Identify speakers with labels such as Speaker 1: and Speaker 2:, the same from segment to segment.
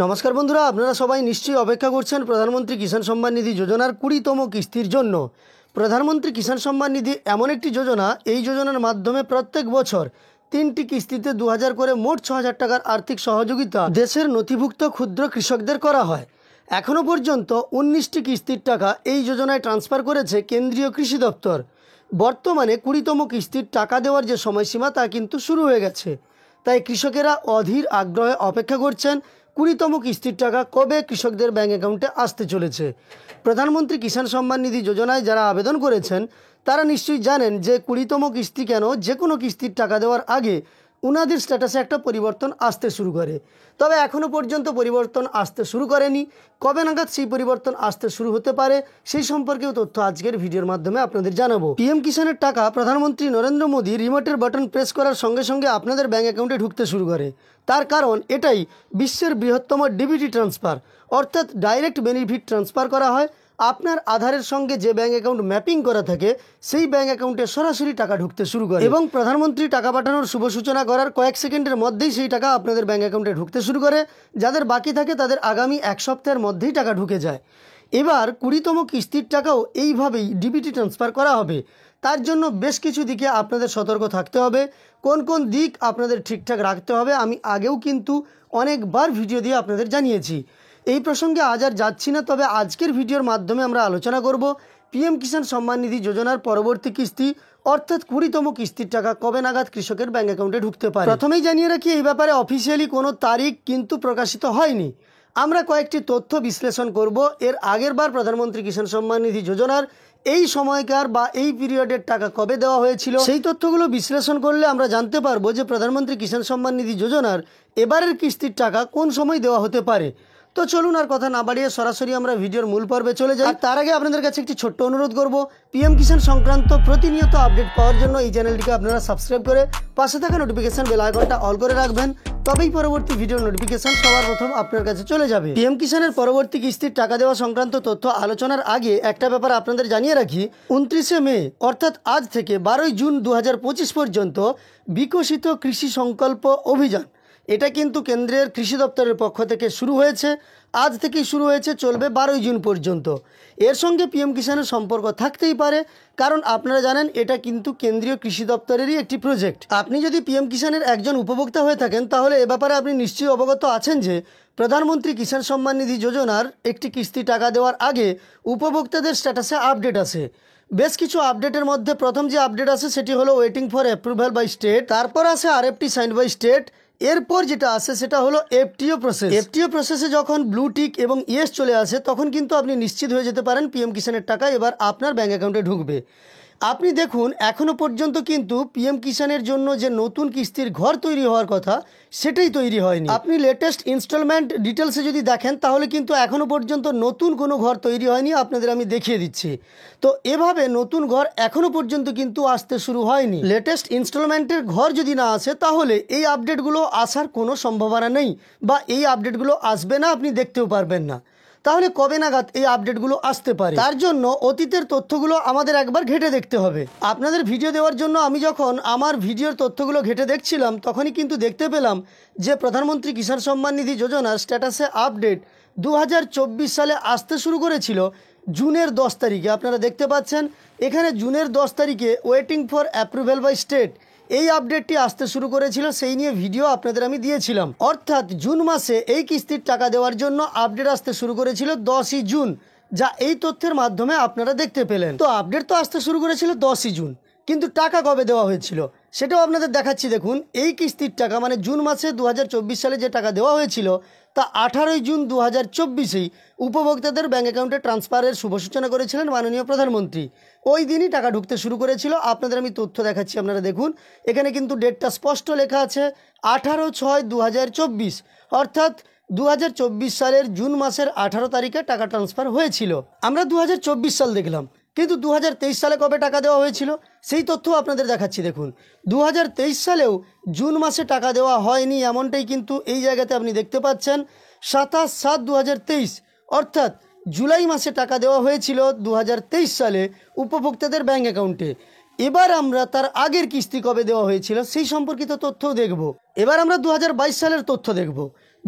Speaker 1: নমস্কার বন্ধুরা, আপনারা সবাই নিশ্চয়ই অপেক্ষা করছেন প্রধানমন্ত্রী কিষাণ সম্মান নিধি যোজনার 20তম কিস্তির জন্য। প্রধানমন্ত্রী কিষাণ সম্মান নিধি এমন একটি যোজনা, এই যোজনার মাধ্যমে প্রত্যেক বছর 3টি কিস্তিতে 2000 করে মোট 6000 টাকার আর্থিক সহযোগিতা দেশের নথিভুক্ত ক্ষুদ্র কৃষকদের করা হয়। এখনও পর্যন্ত 19টি কিস্তির টাকা এই যোজনায় ট্রান্সফার করেছে কেন্দ্রীয় কৃষি দপ্তর। বর্তমানে 20তম কিস্তির টাকা দেওয়ার যে সময়সীমা তা কিন্তু শুরু হয়ে গেছে। তাই কৃষকেরা অধীর আগ্রহে অপেক্ষা করছেন 20তম কিস্তির টাকা কবে কৃষকদের ব্যাঙ্ক অ্যাকাউন্টে আসতে চলেছে। প্রধানমন্ত্রী কিষাণ সম্মান নিধি যোজনায় যারা আবেদন করেছেন তারা নিশ্চয়ই জানেন যে 20তম কিস্তি কেন যে কোনো কিস্তির টাকা দেওয়ার আগে উনাদের স্ট্যাটাসে একটা পরিবর্তন আসতে শুরু করে। তবে এখনও পর্যন্ত পরিবর্তন আসতে শুরু করেনি। কবে নাগাদ সেই পরিবর্তন আসতে শুরু হতে পারে সেই সম্পর্কেও তথ্য আজকের ভিডিওর মাধ্যমে আপনাদের জানাবো। পিএম কিষাণের টাকা প্রধানমন্ত্রী নরেন্দ্র মোদী রিমোটের বাটন প্রেস করার সঙ্গে সঙ্গে আপনাদের ব্যাঙ্ক অ্যাকাউন্টে ঢুকতে শুরু করে। তার কারণ এটাই বিশ্বের বৃহত্তম ডিবিটি ট্রান্সফার, অর্থাৎ ডাইরেক্ট বেনিফিট ট্রান্সফার করা হয়। আপনার আধারের সঙ্গে যে ব্যাঙ্ক অ্যাকাউন্ট ম্যাপিং করা থাকে সেই ব্যাঙ্ক অ্যাকাউন্টে সরাসরি টাকা ঢুকতে শুরু করে এবং প্রধানমন্ত্রী টাকা পাঠানোর শুভ সূচনা করার কয়েক সেকেন্ডের মধ্যেই সেই টাকা আপনাদের ব্যাঙ্ক অ্যাকাউন্টে ঢুকতে শুরু করে। যাদের বাকি থাকে তাদের আগামী এক সপ্তাহের মধ্যেই টাকা ঢুকে যায়। এবার 20তম কিস্তির টাকাও এইভাবেই ডিবিটি ট্রান্সফার করা হবে। তার জন্য বেশ কিছু দিকে আপনাদের সতর্ক থাকতে হবে। কোন কোন দিক আপনাদের ঠিকঠাক রাখতে হবে আমি আগেও কিন্তু অনেকবার ভিডিও দিয়ে আপনাদের জানিয়েছি। এই প্রসঙ্গে আজ আর যাচ্ছি না, তবে আজকের ভিডিওর মাধ্যমে আমরা আলোচনা করব পিএম কিষাণ সম্মান নিধি যোজনার পরবর্তী কিস্তি অর্থাৎ 20তম কিস্তির টাকা কবে নাগাদ কৃষকের ব্যাঙ্ক অ্যাকাউন্টে ঢুকতে পারে। প্রথমেই জানিয়ে রাখি, এই ব্যাপারে অফিসিয়ালি কোনো তারিখ কিন্তু প্রকাশিত হয়নি। আমরা কয়েকটি তথ্য বিশ্লেষণ করব। এর আগের বার প্রধানমন্ত্রী কিষাণ সম্মান নিধি যোজনার এই সময়কার বা এই পিরিয়ডের টাকা কবে দেওয়া হয়েছিল সেই তথ্যগুলো বিশ্লেষণ করলে আমরা জানতে পারবো যে প্রধানমন্ত্রী কিষাণ সম্মান নিধি যোজনার এবারের কিস্তির টাকা কোন সময় দেওয়া হতে পারে। তো চলুন আর কথা না বাড়িয়ে সরাসরি আমরা ভিডিওর মূল পর্বে চলে যাই। তার আগে আপনাদের কাছে একটি ছোট্ট অনুরোধ করব, পিএম কিষাণ সংক্রান্ত প্রতিনিয়ত আপডেট পাওয়ার জন্য এই চ্যানেলটিকে আপনারা সাবস্ক্রাইব করে পাশে থাকা নোটিফিকেশন বেল আইকনটা অল করে রাখবেন। তবেই পরবর্তী ভিডিওর নোটিফিকেশন সবার প্রথম আপনার কাছে চলে যাবে। পিএম কিষাণের পরবর্তী কিস্তির টাকা দেওয়া সংক্রান্ত তথ্য আলোচনার আগে একটা ব্যাপার আপনাদের জানিয়ে রাখি। 29শে মে অর্থাৎ আজ থেকে 12ই জুন 2025 পর্যন্ত বিকশিত কৃষি সংকল্প অভিযান, এটা কিন্তু কেন্দ্রের কৃষি দপ্তরের পক্ষ থেকে শুরু হয়েছে। আজ থেকেই শুরু হয়েছে, চলবে 12ই জুন পর্যন্ত। এর সঙ্গে পিএম কিষাণের সম্পর্ক থাকতেই পারে, কারণ আপনারা জানেন এটা কিন্তু কেন্দ্রীয় কৃষি দপ্তরেরই একটি প্রজেক্ট। আপনি যদি পিএম কিষাণের একজন উপভোক্তা হয়ে থাকেন তাহলে এ ব্যাপারে আপনি নিশ্চয়ই অবগত আছেন যে প্রধানমন্ত্রী কিষাণ সম্মান নিধি যোজনার একটি কিস্তি টাকা দেওয়ার আগে উপভোক্তাদের স্ট্যাটাসে আপডেট আসে। বেশ কিছু আপডেটের মধ্যে প্রথম যে আপডেট আসে সেটি হলো waiting for approval by state, তারপর আসে আরএফটি সাইন্ড বাই স্টেট, এরপর যেটা আসে সেটা হলো এফটিও প্রসেস। এফটিও প্রসেসে যখন ব্লু টিক এবং ইয়েস চলে আসে তখন কিন্তু আপনি নিশ্চিত হয়ে যেতে পারেন পিএম কিষাণের টাকা এবার আপনার ব্যাঙ্ক অ্যাকাউন্টে ঢুকবে। আপনি দেখুন এখনও পর্যন্ত কিন্তু পিএম কিষাণের জন্য যে নতুন কিস্তির ঘর তৈরি হওয়ার কথা সেটাই তৈরি হয়নি। আপনি লেটেস্ট ইনস্টলমেন্ট ডিটেলসে যদি দেখেন তাহলে কিন্তু এখনও পর্যন্ত নতুন কোনো ঘর তৈরি হয়নি, আপনাদের আমি দেখিয়ে দিচ্ছি। তো এভাবে নতুন ঘর এখনও পর্যন্ত কিন্তু আসতে শুরু হয়নি। লেটেস্ট ইনস্টলমেন্টের ঘর যদি না আসে তাহলে এই আপডেটগুলো আসার কোনো সম্ভাবনা নেই, বা এই আপডেটগুলো আসবে না, আপনি দেখতেও পারবেন না। তাহলে কবে নাগাদ এই আপডেটগুলো আসতে পারে? তার জন্য অতীতের তথ্যগুলো আমাদের একবার ঘেটে দেখতে হবে। আপনাদের ভিডিও দেওয়ার জন্য আমি যখন আমার ভিডিওর তথ্যগুলো ঘেটে দেখছিলাম তখনই কিন্তু দেখতে পেলাম যে প্রধানমন্ত্রী কিষাণ সম্মান নিধি যোজনার স্ট্যাটাসে আপডেট 2024 সালে আসতে শুরু করেছিল জুনের 10 তারিখে। আপনারা দেখতে পাচ্ছেন এখানে জুনের 10 তারিখে waiting for approval by state এই আপডেটটি আসতে শুরু করেছিল, সেই নিয়ে ভিডিও আপনাদের আমি দিয়েছিলাম। অর্থাৎ জুন মাসে এই কিস্তির টাকা দেওয়ার জন্য আপডেট আসতে শুরু করেছিল 10ই জুন, যা এই তথ্যের মাধ্যমে আপনারা দেখতে পেলেন। তো আপডেট তো আসতে শুরু করেছিল 10ই জুন, কিন্তু টাকা কবে দেওয়া হয়েছিল সেটাও আপনাদের দেখাচ্ছি। দেখুন এই কিস্তির টাকা মানে জুন মাসে 2024 সালে যে টাকা দেওয়া হয়েছিল তা 18ই জুন 2024-এই উপভোক্তাদের ব্যাঙ্ক অ্যাকাউন্টে ট্রান্সফারের শুভ সূচনা করেছিলেন মাননীয় প্রধানমন্ত্রী। ওই দিনই টাকা ঢুকতে শুরু করেছিল। আপনাদের আমি তথ্য দেখাচ্ছি, আপনারা দেখুন এখানে কিন্তু ডেটটা স্পষ্ট লেখা আছে 18/6/2024, অর্থাৎ 2024 সালের জুন মাসের 18 তারিখে টাকা ট্রান্সফার হয়েছিল। আমরা 2024 সাল দেখলাম, কিন্তু 2023 সালে কবে টাকা দেওয়া হয়েছিল সেই তথ্য আপনাদের দেখাচ্ছি। দেখুন 2023 সালেও জুন মাসে টাকা দেওয়া হয়নি, এমনটাই কিন্তু এই জায়গাতে আপনি দেখতে পাচ্ছেন। 27/7/2023 অর্থাৎ জুলাই মাসে টাকা দেওয়া হয়েছিল 2023 সালে উপভোক্তাদের ব্যাঙ্ক অ্যাকাউন্টে। এবার আমরা তার আগের কিস্তি কবে দেওয়া হয়েছিল সেই সম্পর্কিত তথ্যও দেখব। এবার আমরা 2022 সালের তথ্য দেখব।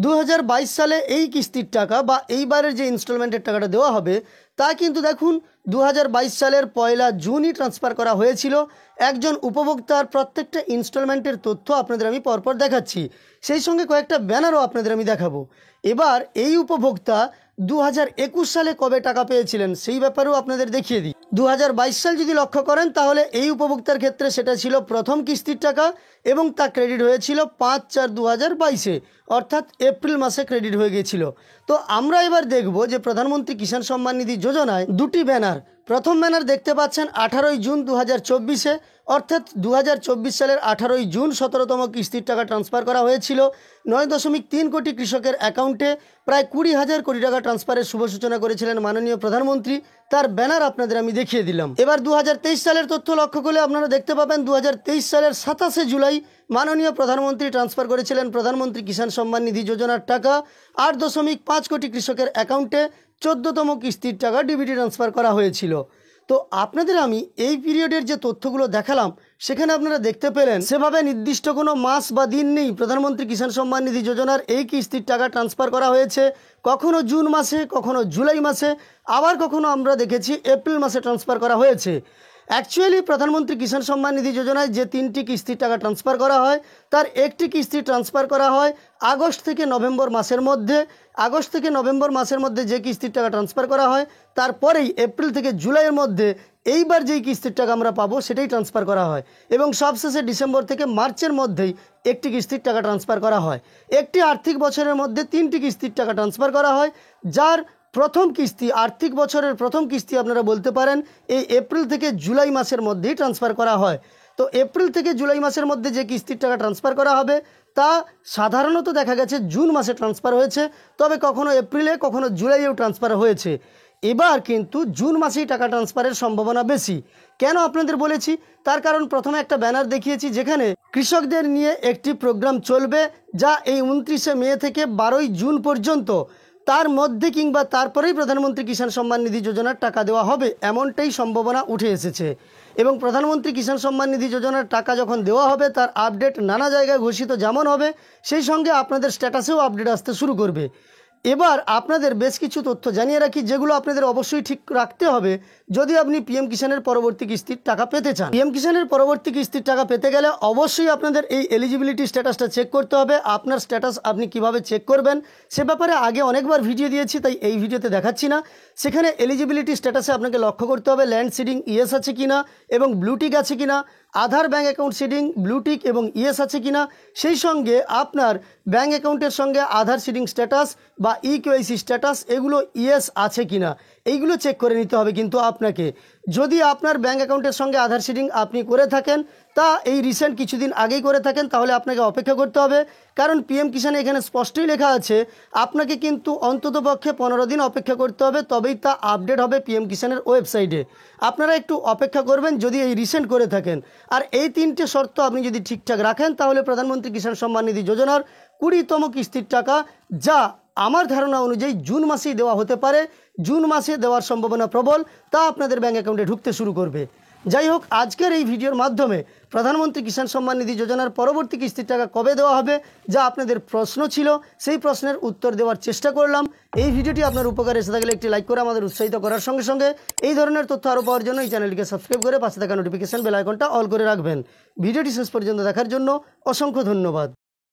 Speaker 1: 2022 সালে এই কিস্তির টাকা বা এইবারের যে ইনস্টলমেন্টের টাকাটা দেওয়া হবে তা কিন্তু দেখুন 2022 সালের 1 জুনই ট্রান্সফার করা হয়েছিল। একজন উপভোক্তার প্রত্যেকটা ইনস্টলমেন্টের তথ্য আপনাদের আমি পরপর দেখাচ্ছি, সেই সঙ্গে কয়েকটা ব্যানারও আপনাদের আমি দেখাবো। এবার এই উপভোক্তা 2021 সালে কবে টাকা পেয়েছিলেন সেই ব্যাপারেও আপনাদের দেখিয়ে দিই। 2022 সাল যদি লক্ষ্য করেন তাহলে এই উপভোক্তার ক্ষেত্রে সেটা ছিল প্রথম কিস্তির টাকা এবং তা ক্রেডিট হয়েছিল 5/4/2022-এ, অর্থাৎ এপ্রিল মাসে ক্রেডিট হয়ে গিয়েছিল। তো আমরা এবার দেখব যে প্রধানমন্ত্রী কিষাণ সম্মান নিধি যোজনায় দুটি ব্যানার। প্রথম ব্যানার দেখতে পাচ্ছেন 18 জুন 2024-এ, অর্থাৎ 2024 সালের 18 জুন 17তম কিস্তির টাকা ট্রান্সফার করা হয়েছিল 9.3 কোটি কৃষকের অ্যাকাউন্টে। প্রায় 20,000 কোটি টাকা ট্রান্সফারের শুভ সূচনা করেছিলেন মাননীয় প্রধানমন্ত্রী। তার ব্যানার আপনাদের আমি দেখিয়ে দিলাম। এবার 2023 সালের তথ্য লক্ষ্য করলে আপনারা দেখতে পাবেন 2023 সালের 27 জুলাই মাননীয় প্রধানমন্ত্রী ট্রান্সফার করেছিলেন প্রধানমন্ত্রী কিষাণ সম্মান নিধি যোজনার টাকা 8.5 কোটি কৃষকের অ্যাকাউন্টে। 14তম কিস্তির টাকা ডিবিটি ট্রান্সফার করা হয়েছিল। তো আপনাদের আমি এই পিরিয়ডের যে তথ্যগুলো দেখালাম সেখানে আপনারা দেখতে পেলেন সেভাবে নির্দিষ্ট কোনো মাস বা দিন নেই প্রধানমন্ত্রী কিষাণ সম্মান নিধি যোজনার এই কিস্তির টাকা ট্রান্সফার করা হয়েছে। কখনো জুন মাসে, কখনো জুলাই মাসে, আবার কখনো আমরা দেখেছি এপ্রিল মাসে ট্রান্সফার করা হয়েছে। অ্যাকচুয়ালি প্রধানমন্ত্রী কিষাণ সম্মান নিধি যোজনায় যে 3টি কিস্তির টাকা ট্রান্সফার করা হয় তার একটি কিস্তি ট্রান্সফার করা হয় আগস্ট থেকে নভেম্বর মাসের মধ্যে। আগস্ট থেকে নভেম্বর মাসের মধ্যে যে কিস্তির টাকা ট্রান্সফার করা হয় তারপরেই এপ্রিল থেকে জুলাইয়ের মধ্যে এইবার যেই কিস্তির টাকা আমরা পাবো সেটাই ট্রান্সফার করা হয় এবং সবশেষে ডিসেম্বর থেকে মার্চের মধ্যেই একটি কিস্তির টাকা ট্রান্সফার করা হয়। একটি আর্থিক বছরের মধ্যে 3টি কিস্তির টাকা ট্রান্সফার করা হয়, যার প্রথম কিস্তি আর্থিক বছরের প্রথম কিস্তি আপনারা বলতে পারেন এই এপ্রিল থেকে জুলাই মাসের মধ্যেই ট্রান্সফার করা হয়। তো এপ্রিল থেকে জুলাই মাসের মধ্যে যে কিস্তির টাকা ট্রান্সফার করা হবে তা সাধারণত দেখা গেছে জুন মাসে ট্রান্সফার হয়েছে, তবে কখনো এপ্রিলে কখনো জুলাইয়েও ট্রান্সফার হয়েছে। এবার কিন্তু জুন মাসেই টাকা ট্রান্সফারের সম্ভাবনা বেশি। কেন আপনাদের বলেছি তার কারণ প্রথমে একটা ব্যানার দেখিয়েছি যেখানে কৃষকদের নিয়ে একটি প্রোগ্রাম চলবে যা এই 29শে মে থেকে 12ই জুন পর্যন্ত, তার মধ্যে কিংবা তারপরেই প্রধানমন্ত্রী কিষাণ সম্মান নিধি যোজনার টাকা দেওয়া হবে এমনটাই সম্ভাবনা উঠে এসেছে। এবং প্রধানমন্ত্রী কিষাণ সম্মান নিধি যোজনার টাকা যখন দেওয়া হবে তার আপডেট নানা জায়গায় ঘোষিত যেমন হবে সেই সঙ্গে আপনাদের স্ট্যাটাসেও আপডেট আসতে শুরু করবে। এবার আপনাদের বেশ কিছু তথ্য জানিয়ে রাখি যেগুলো আপনাদের অবশ্যই ঠিক রাখতে হবে যদি আপনি পিএম কিষাণের পরবর্তী কিস্তির টাকা পেতে চান। পিএম কিষাণের পরবর্তী কিস্তির টাকা পেতে গেলে অবশ্যই আপনাদের এই এলিজিবিলিটি স্ট্যাটাসটা চেক করতে হবে। আপনার স্ট্যাটাস আপনি কিভাবে চেক করবেন সে ব্যাপারে আগে অনেকবার ভিডিও দিয়েছি, তাই এই ভিডিওতে দেখাচ্ছি না। সেখানে এলিজিবিলিটি স্ট্যাটাসে আপনাকে লক্ষ্য করতে হবে ল্যান্ড সিডিং ইয়েস আছে কিনা এবং ব্লুটিক আছে কিনা, আধার ব্যাঙ্ক অ্যাকাউন্ট সিডিং ব্লুটিক এবং ইয়েস আছে কিনা, সেই সঙ্গে আপনার ব্যাঙ্ক অ্যাকাউন্টের সঙ্গে আধার সিডিং স্ট্যাটাস বা ইকেওয়াইসি স্ট্যাটাস এগুলো ইয়েস আছে কিনা এইগুলো চেক করে নিতে হবে। কিন্তু আপনাকে যদি আপনার ব্যাঙ্ক অ্যাকাউন্টের সঙ্গে আধার সিডিং আপনি করে থাকেন তা এই রিসেন্ট কিছুদিন আগেই করে থাকেন তাহলে আপনাকে অপেক্ষা করতে হবে, কারণ পিএম কিষাণে এখানে স্পষ্টই লেখা আছে আপনাকে কিন্তু অন্ততপক্ষে 15 দিন অপেক্ষা করতে হবে, তবেই তা আপডেট হবে পিএম কিষাণের ওয়েবসাইটে। আপনারা একটু অপেক্ষা করবেন যদি এই রিসেন্ট করে থাকেন। আর এই 3টে শর্ত আপনি যদি ঠিকঠাক রাখেন তাহলে প্রধানমন্ত্রী কিষাণ সম্মান নিধি যোজনার 20তম কিস্তির টাকা, যা আমার ধারণা অনুযায়ী জুন মাসেই দেওয়া হতে পারে, জুন মাসে দেওয়ার সম্ভাবনা প্রবল, তা আপনাদের ব্যাঙ্ক অ্যাকাউন্টে ঢুকতে শুরু করবে। যাই হোক, আজকের এই ভিডিওর মাধ্যমে প্রধানমন্ত্রী কিষাণ সম্মান নিধি যোজনার পরবর্তী কিস্তির টাকা কবে দেওয়া হবে যা আপনাদের প্রশ্ন ছিল সেই প্রশ্নের উত্তর দেওয়ার চেষ্টা করলাম। এই ভিডিওটি আপনার উপকারে এসে থাকলে একটি লাইক করে আমাদের উৎসাহিত করার সঙ্গে সঙ্গে এই ধরনের তথ্য আরও পাওয়ার জন্য এই চ্যানেলটিকে সাবস্ক্রাইব করে পাশে থাকা নোটিফিকেশন বেল আইকনটা অল করে রাখবেন। ভিডিওটি শেষ পর্যন্ত দেখার জন্য অসংখ্য ধন্যবাদ।